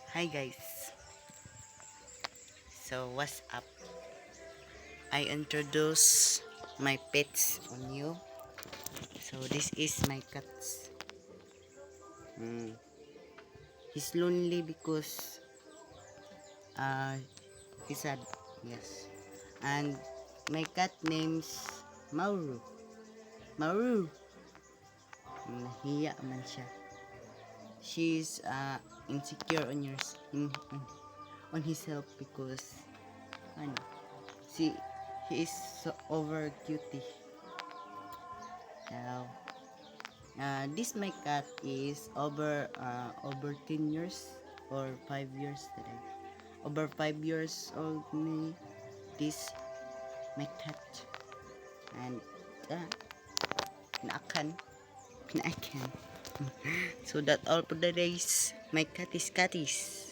Hi guys. So what's up? I introduce my pets on you. So this is my cats. Mm. He's lonely because uh he's sad. Yes. And my cat name's Mauru. Mauru. Nahiya man siya. She's insecure on on himself because ano, see he is so over cutie. Now, this my cat is over 10 years or 5 years today. Over 5 years old me. This my cat and uh, naakan naakan. So that all for the days. My cat is catties.